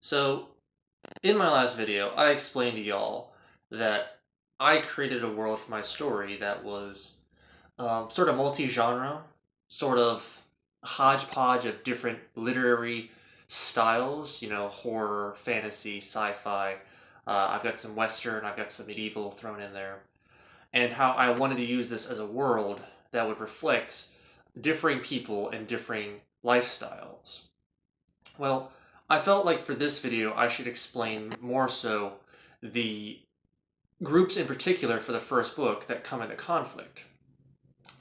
So, in my last video, I explained to y'all that I created a world for my story that was sort of multi-genre, sort of hodgepodge of different literary styles, horror, fantasy, sci-fi. I've got some Western, I've got some medieval thrown in there. And how I wanted to use this as a world that would reflect differing people and differing lifestyles. Well, I felt like for this video I should explain more so the groups in particular for the first book that come into conflict.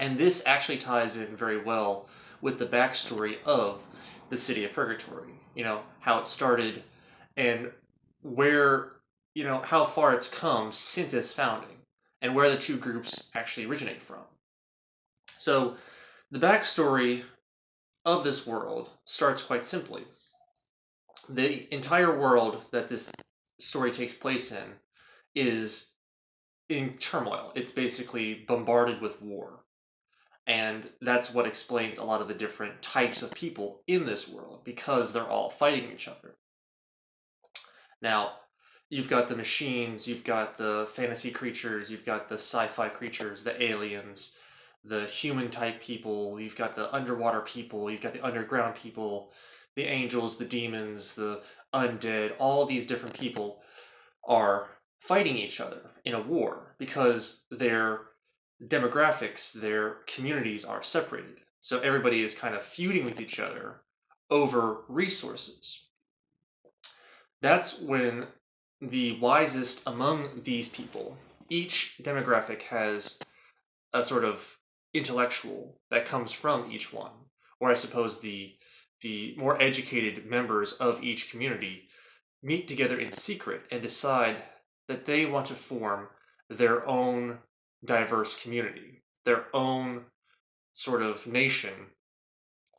And this actually ties in very well with the backstory of the city of Purgatory. How it started and where, how far it's come since its founding and where the two groups actually originate from. So, the backstory of this world starts quite simply. The entire world that this story takes place in is in turmoil. It's basically bombarded with war. And that's what explains a lot of the different types of people in this world, because they're all fighting each other. Now, you've got the machines, you've got the fantasy creatures, you've got the sci-fi creatures, the aliens, the human type people, you've got the underwater people, you've got the underground people, the angels, the demons, the undead. All these different people are fighting each other in a war because their demographics, their communities are separated. So everybody is kind of feuding with each other over resources. That's when the wisest among these people, each demographic has a sort of intellectual that comes from each one, or I suppose the more educated members of each community meet together in secret and decide that they want to form their own diverse community, their own sort of nation,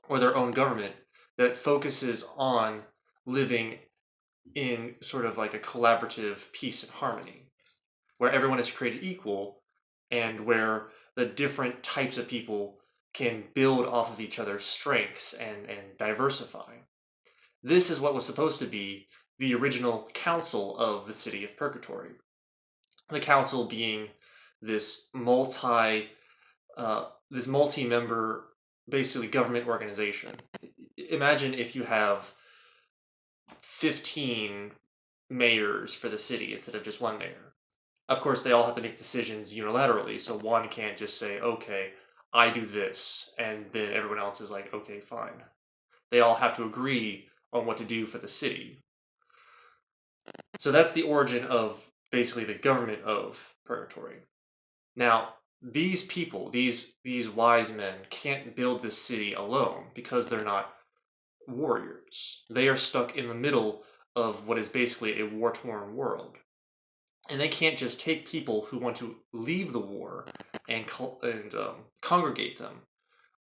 or their own government that focuses on living in sort of like a collaborative peace and harmony, where everyone is created equal and where the different types of people can build off of each other's strengths and diversify. This is what was supposed to be the original council of the city of Purgatory. The council being this this multi-member, basically government organization. Imagine if you have 15 mayors for the city instead of just one mayor. Of course, they all have to make decisions unilaterally, so one can't just say, okay, I do this, and then everyone else is like, okay, fine. They all have to agree on what to do for the city. So that's the origin of basically the government of Purgatory. Now, these people, these wise men, can't build this city alone because they're not warriors. They are stuck in the middle of what is basically a war-torn world. And they can't just take people who want to leave the war and congregate them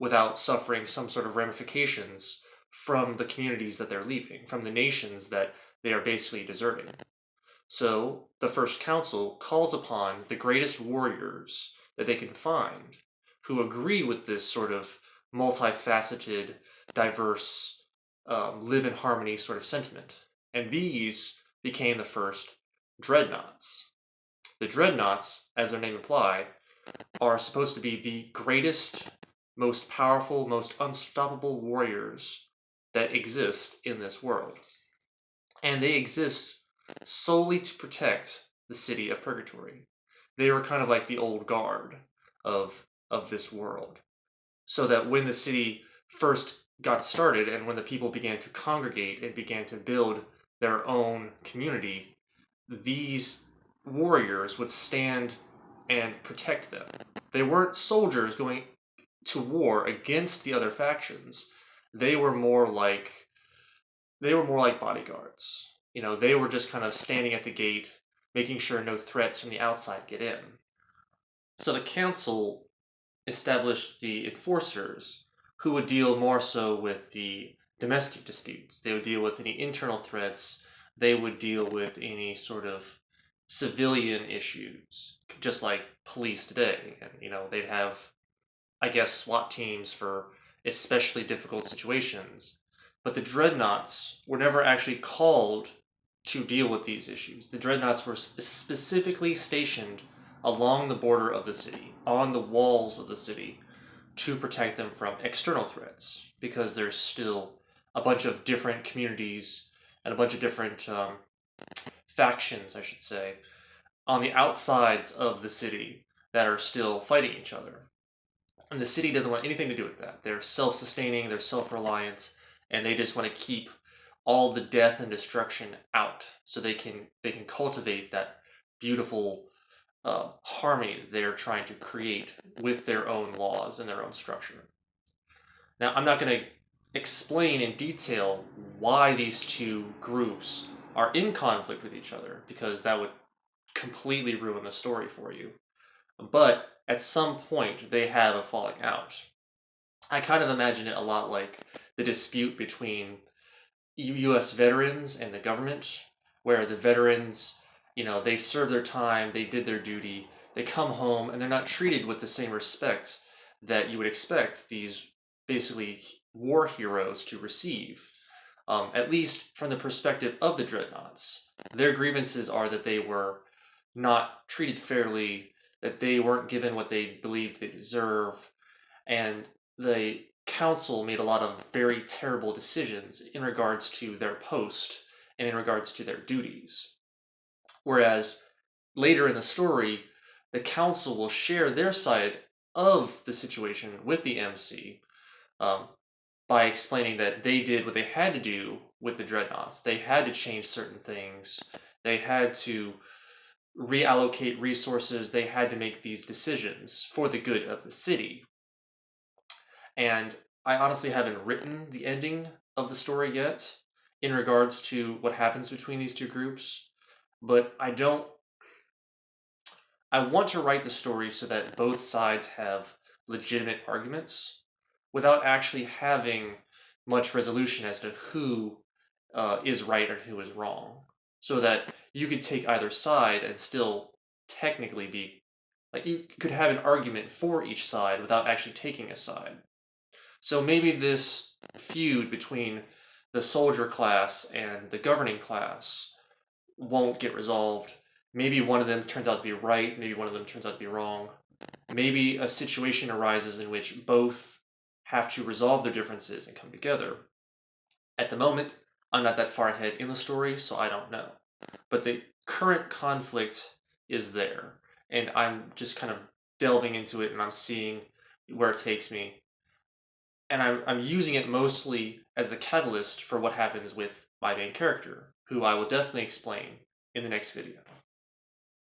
without suffering some sort of ramifications from the communities that they're leaving, from the nations that they are basically deserting. So the First Council calls upon the greatest warriors that they can find who agree with this sort of multifaceted, diverse, live in harmony sort of sentiment. And these became the first Dreadnaughts. The Dreadnaughts, as their name imply, are supposed to be the greatest, most powerful, most unstoppable warriors that exist in this world. And they exist solely to protect the city of Purgatory. They were kind of like the old guard of this world. So that when the city first got started and when the people began to congregate and began to build their own community, these warriors would stand and protect them. They weren't soldiers going to war against the other factions. They were more like bodyguards. They were just kind of standing at the gate, making sure no threats from the outside get in. So the council established the enforcers, who would deal more so with the domestic disputes. They would deal with any internal threats. They would deal with any sort of civilian issues, just like police today. And, they'd have, I guess, SWAT teams for especially difficult situations. But the Dreadnaughts were never actually called to deal with these issues. The Dreadnaughts were specifically stationed along the border of the city, on the walls of the city, to protect them from external threats, because there's still a bunch of different communities and a bunch of different factions, I should say, on the outsides of the city that are still fighting each other. And the city doesn't want anything to do with that. They're self-sustaining, they're self-reliant, and they just want to keep all the death and destruction out, so they can cultivate that beautiful harmony they're trying to create with their own laws and their own structure. Now, I'm not going to explain in detail why these two groups are in conflict with each other, because that would completely ruin the story for you. But at some point, they have a falling out. I kind of imagine it a lot like the dispute between U.S. veterans and the government, where the veterans, they served their time, they did their duty, they come home, and they're not treated with the same respect that you would expect these basically war heroes to receive. At least from the perspective of the Dreadnaughts. Their grievances are that they were not treated fairly, that they weren't given what they believed they deserve, and the council made a lot of very terrible decisions in regards to their post and in regards to their duties. Whereas later in the story, the council will share their side of the situation with the MC, by explaining that they did what they had to do with the Dreadnaughts. They had to change certain things. They had to reallocate resources. They had to make these decisions for the good of the city. And I honestly haven't written the ending of the story yet in regards to what happens between these two groups, but I want to write the story so that both sides have legitimate arguments without actually having much resolution as to who is right and who is wrong. So that you could take either side and still technically be, like, you could have an argument for each side without actually taking a side. So maybe this feud between the soldier class and the governing class won't get resolved. Maybe one of them turns out to be right, maybe one of them turns out to be wrong. Maybe a situation arises in which both have to resolve their differences and come together. At the moment, I'm not that far ahead in the story, so I don't know. But the current conflict is there, and I'm just kind of delving into it, and I'm seeing where it takes me. And I'm using it mostly as the catalyst for what happens with my main character, who I will definitely explain in the next video.